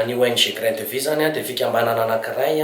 Ny ONG Grain de Vie zany dia fikambanana anankiray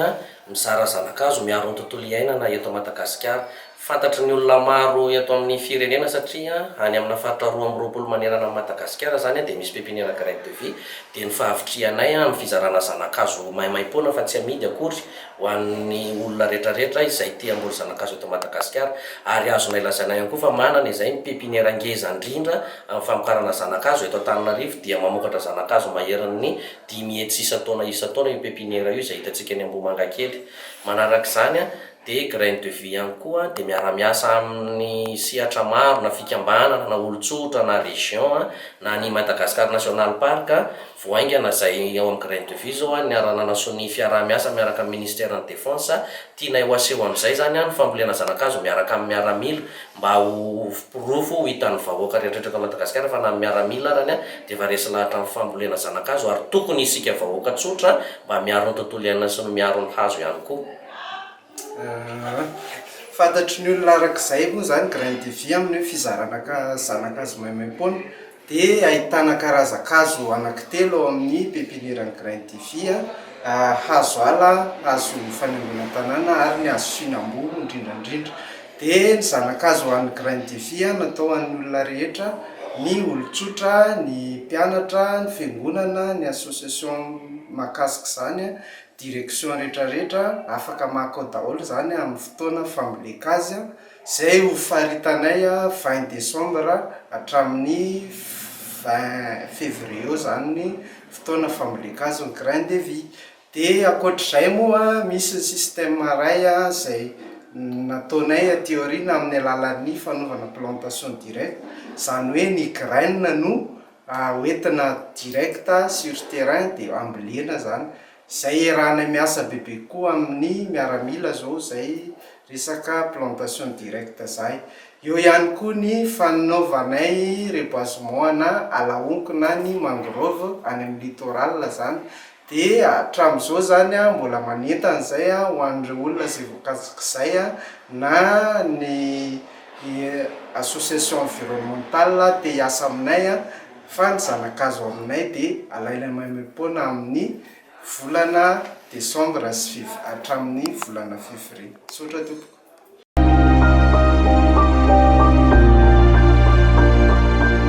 mizara zanakazo miaro ny tontolo iainana eto Madagasikara. Fantatry ny olona maro eto amin'ny firenena satria any amina faharoa amby roapolo manerana amin'ny Madagasikara zany dia misy pépinière Grain de Vie. Dia ny fahavitrianay amin'ny fizarana zanakazo maimaimpoana fa tsy amidy akory ho an'ny olona rehetrarehetra izay tia hamboly zanakazo eto Madagasikara. Ary azonay lazaina ihany koa fa manana izay ny pépinière ngeza indrindra amin'ny famokarana zanakazo eto Antananarivo, dia mamokatra zanakazo maherin'ny 10 hetsy isa-taona io pépinière io izay hitantsika eny Ambohimanga kely. Manaraka izany dia Grain de Vie ihany koa dia miara-miasa amin'ny sehatra maro, na fikambanana na olon-tsotra na région na ny Madagascar National Park voaingana izay ao amin'ny Grain de Vie zao ny ara-nanaso ny fiara-miasa miaraka amin'ny ministère de défense. Tianay ho aseho amin'izay zany ny fambolena zanakazo miaraka amin'ny miaramila mba ho porofo ho hitan'ny vahoaka rehetrarehetra eto Madagasikara fa na amin'ny miaramila arany dia varesy lahatra amin'ny fambolena zanakazo, ary tokony isika vahoaka tsotra mba miaro ny tontolo iainana sy ny miaro ny hazo ihany koa. Fantatry ny olona arak'izay moa zany Grain de Vie amin'ny fizarana zanakazo maimaimpoana dia ahitana karazakazo anankitelo ao amin'ny pépinière Grain de Vie: hazo ala, hazo fanaingona tanàna ary ny hazo fihinam-bolo indrindrandrindra. Dia ny zanakazo ho an'ny Grain de Vie natao an'ny olona rehetra, ny olon-tsotra, ny mpianatra, ny fiangonana, ny association mahakasika izany, direction rehetrarehetra afaka maka ao daholo zany amin'ny fotoana famboleka azy, izay ho faritanay 20 décembre hatramin'ny 20 février eo zany ny fotoana famboleka azy ny Grain de Vie. Dia ankoatr'izay moa misy système iray izay nataonay aty aoriana amin'ny alalan'ny fanaovana plantation direct, izany hoe ny graine no hoentina direct sur terrain dia ambolena zany. Izay rahanay miasa bebe koa amin'ny miaramila zao izay resaka plantation direct zay. Eo ihany koa ny fanaovanay reboisement na alaonko na ny mangrove any amin'ny littoral zany. Dia hatramin'izao zany mbola manentana izay ho an'ireo olona izay voakasika izay na ny association environnementale te hiasa aminay fa ny zanakazo aminay dia alailay maimaimpoana amin'ny volana Décembre hatramin'ny volana Février. Sotra tompoko.